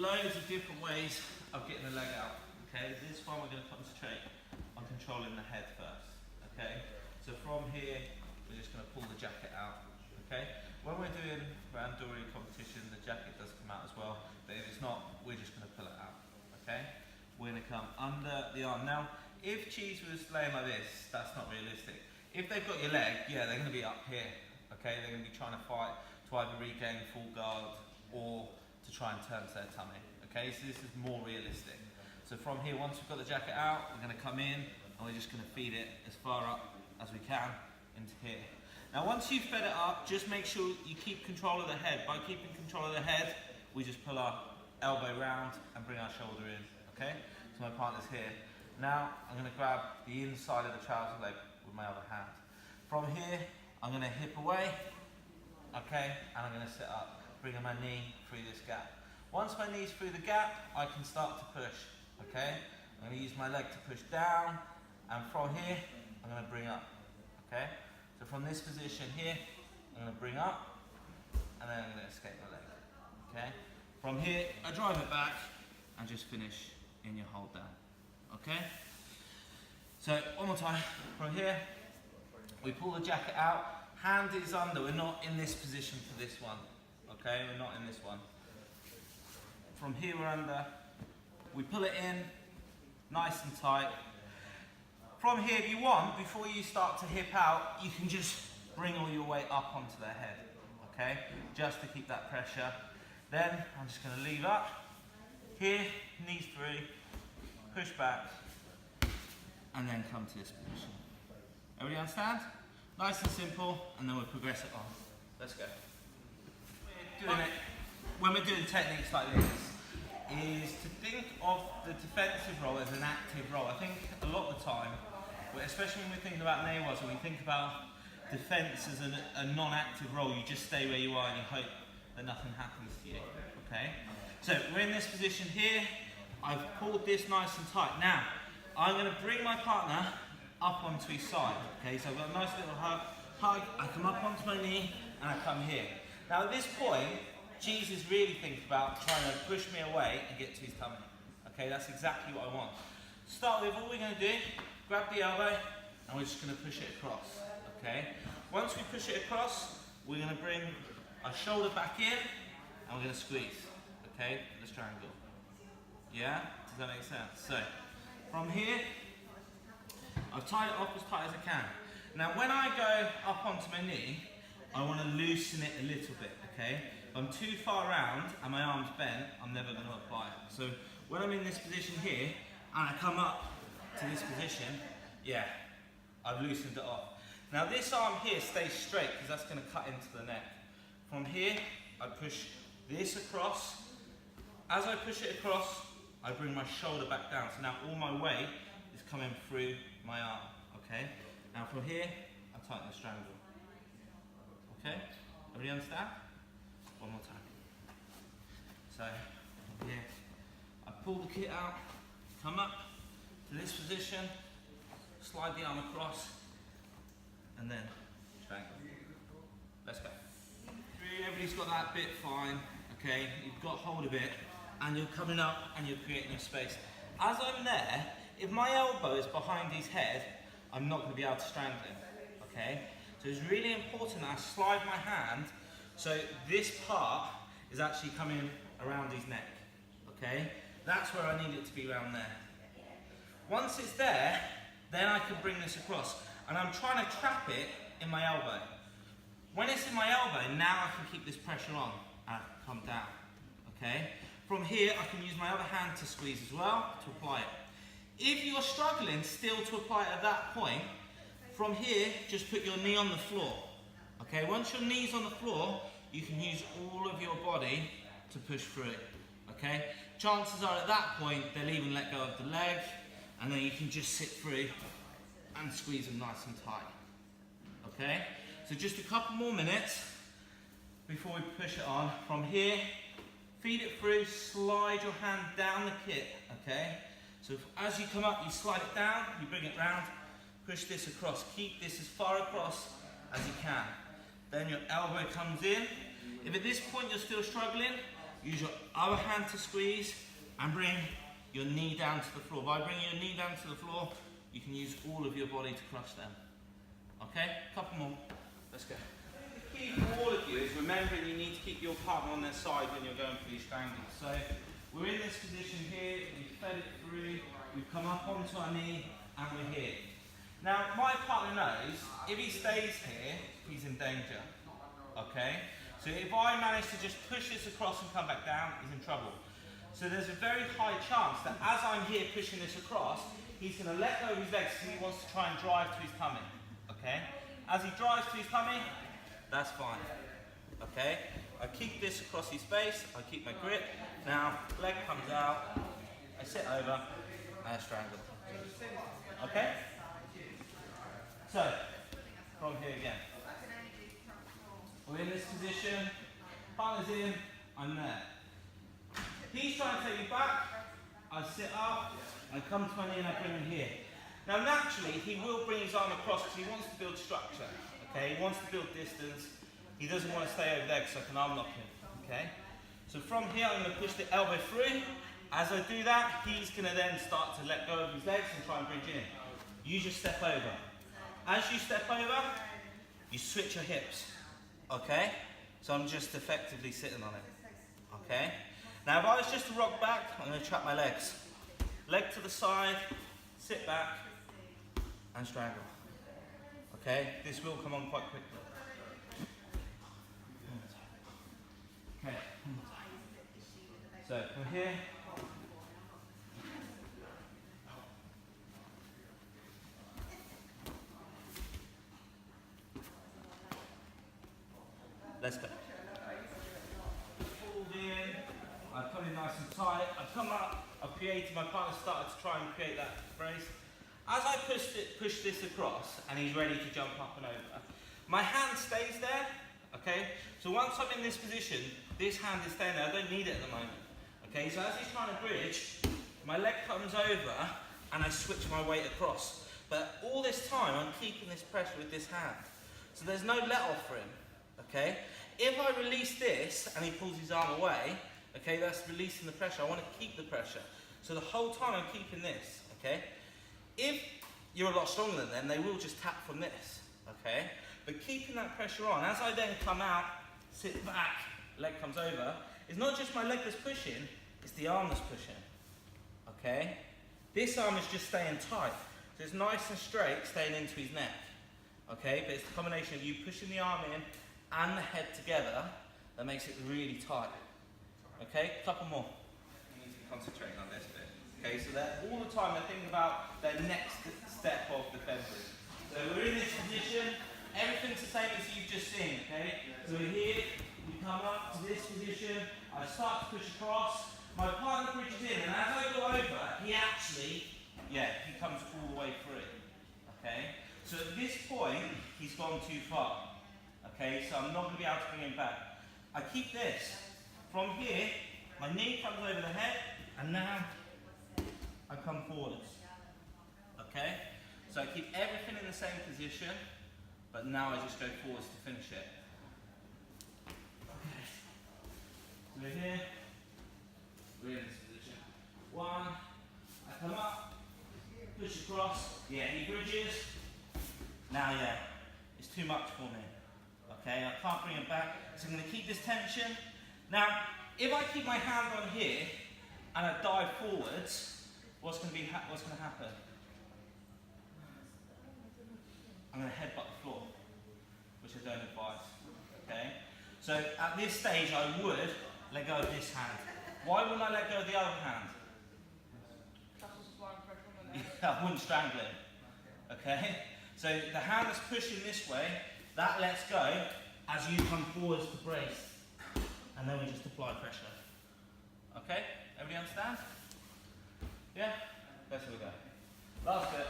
loads of different ways of getting the leg out. Okay, this one we're going to concentrate on controlling the head first. Okay, so from here we're just going to pull the jacket out. Okay, when we're doing randori competition, the jacket does come out as well, but if it's not, we're just going to pull it out. Okay, we're going to come under the arm. Now, if Cheese was laying like this, that's not realistic. If they've got your leg, yeah, they're going to be up here. Okay, they're going to be trying to fight to either regain full guard or to try and turn to their tummy. Okay, so this is more realistic. So from here, once we've got the jacket out, we're going to come in and we're just going to feed it as far up as we can into here. Now once you've fed it up, just make sure you keep control of the head. By keeping control of the head, we just pull our elbow round and bring our shoulder in. Okay, so my partner's here. Now I'm going to grab the inside of the trouser leg with my other hand. From here, I'm going to hip away, okay, and I'm going to sit up, bringing my knee through this gap. Once my knee's through the gap, I can start to push, okay? I'm going to use my leg to push down, and from here, I'm going to bring up, okay? So from this position here, I'm going to bring up, and then I'm going to escape my leg, okay? From here, I drive it back, and just finish in your hold down, okay? So, one more time, from here, we pull the jacket out, hand is under, we're not in this position for this one, okay, we're not in this one. From here we're under, we pull it in, nice and tight. From here, if you want, before you start to hip out, you can just bring all your weight up onto their head, okay, just to keep that pressure. Then, I'm just going to leave up, here, knees through, push back, and then come to this position. Everybody understand? Nice and simple, and then we'll progress it on. Let's go. When we're doing techniques like this, is to think of the defensive role as an active role. I think a lot of the time, especially when we're thinking about newaza, we think about defense as a non-active role. You just stay where you are and you hope that nothing happens to you. Okay? So we're in this position here. I've pulled this nice and tight. Now, I'm going to bring my partner up onto his side. Okay, so I've got a nice little hug. I come up onto my knee and I come here. Now at this point, Cheese is really thinking about trying to push me away and get to his tummy. Okay, that's exactly what I want. To start with, all we're going to do, grab the elbow and we're just going to push it across. Okay, once we push it across, we're going to bring our shoulder back in and we're going to squeeze. Okay, the triangle. Yeah, does that make sense? So, from here, I've tied it off as tight as I can. Now when I go up onto my knee, I want to loosen it a little bit, okay? If I'm too far round and my arm's bent, I'm never going to apply it. So when I'm in this position here, and I come up to this position, yeah, I've loosened it off. Now this arm here stays straight because that's going to cut into the neck. From here, I push this across. As I push it across, I bring my shoulder back down. So now all my weight is coming through my arm, okay? Now from here, I tighten the strangle. Okay? Everybody understand? One more time. So, from here, I pull the kit out, come up to this position, slide the arm across, and then strangle. Let's go. Everybody's got that bit fine, okay? You've got hold of it, and you're coming up and you're creating your space. As I'm there, if my elbow is behind his head, I'm not going to be able to strangle him, okay? So it's really important that I slide my hand so this part is actually coming around his neck, okay? That's where I need it to be around there. Once it's there, then I can bring this across. And I'm trying to trap it in my elbow. When it's in my elbow, now I can keep this pressure on and come down, okay? From here, I can use my other hand to squeeze as well, to apply it. If you're struggling still to apply it at that point, from here, just put your knee on the floor. Okay, once your knee's on the floor, you can use all of your body to push through it. Okay, chances are at that point, they'll even let go of the leg, and then you can just sit through and squeeze them nice and tight. Okay, so just a couple more minutes before we push it on. From here, feed it through, slide your hand down the kit, okay? So as you come up, you slide it down, you bring it round, push this across. Keep this as far across as you can. Then your elbow comes in. If at this point you're still struggling, use your other hand to squeeze and bring your knee down to the floor. By bringing your knee down to the floor, you can use all of your body to crush them. Okay, couple more. Let's go. The key for all of you is remembering you need to keep your partner on their side when you're going for these strangles. So we're in this position here, we've fed it through, we've come up onto our knee, and we're here. Now, my partner knows if he stays here, he's in danger. Okay? So if I manage to just push this across and come back down, he's in trouble. So there's a very high chance that as I'm here pushing this across, he's going to let go of his legs because he wants to try and drive to his tummy. Okay? As he drives to his tummy, that's fine. Okay? I keep this across his face, I keep my grip. Now, leg comes out, I sit over, and I strangle. Okay? So, from here again. We're in this position, partner's in, I'm there. He's trying to take me back, I sit up, I come to my knee and I bring him here. Now naturally, he will bring his arm across because he wants to build structure, okay? He wants to build distance. He doesn't want to stay over there because I can arm lock him, okay? So from here, I'm going to push the elbow through. As I do that, he's going to then start to let go of his legs and try and bridge in. You just step over. As you step over, you switch your hips, okay? So I'm just effectively sitting on it, okay? Now if I was just to rock back, I'm going to trap my legs. Leg to the side, sit back, and strangle. Okay? This will come on quite quickly. Okay. So from here, let's go. Pulled in, I've come in nice and tight, I've come up, I've created, my partner started to try and create that brace. As I push this across and he's ready to jump up and over, my hand stays there, okay? So once I'm in this position, this hand is staying there, I don't need it at the moment. Okay, so as he's trying to bridge, my leg comes over and I switch my weight across. But all this time, I'm keeping this pressure with this hand. So there's no let off for him, okay? If I release this and he pulls his arm away, okay, that's releasing the pressure. I want to keep the pressure. So the whole time I'm keeping this, okay? If you're a lot stronger than them, they will just tap from this, okay? But keeping that pressure on, as I then come out, sit back, leg comes over, it's not just my leg that's pushing, it's the arm that's pushing, okay? This arm is just staying tight. So it's nice and straight, staying into his neck, okay? But it's the combination of you pushing the arm in and the head together that makes it really tight, okay? Couple more. You need to concentrate on this bit, okay? So that all the time they think about their next step of defending. So we're in this position, everything's the same as you've just seen, okay? So we're here, we come up to this position, I start to push across, my partner bridges in, and as I go over, he actually, he comes all the way through, okay? So at this point, he's gone too far, okay? So I'm not going to be able to bring him back. I keep this. From here, my knee comes over the head, and now I come forwards, okay? So I keep everything in the same position, but now I just go forwards to finish it. Okay. So we're here, we're in this position. One, I come up, push across, he bridges. Now it's too much for me. Okay, I can't bring him back, so I'm going to keep this tension. Now, if I keep my hand on here and I dive forwards, what's going to happen? I'm going to headbutt the floor, which I don't advise. Okay? So at this stage, I would let go of this hand. Why wouldn't I let go of the other hand? I wouldn't strangle him. Okay? So the hand that's pushing this way, that lets go as you come forwards to brace. And then we just apply pressure. Okay? Everybody understand? Yeah? Let's go. Last bit.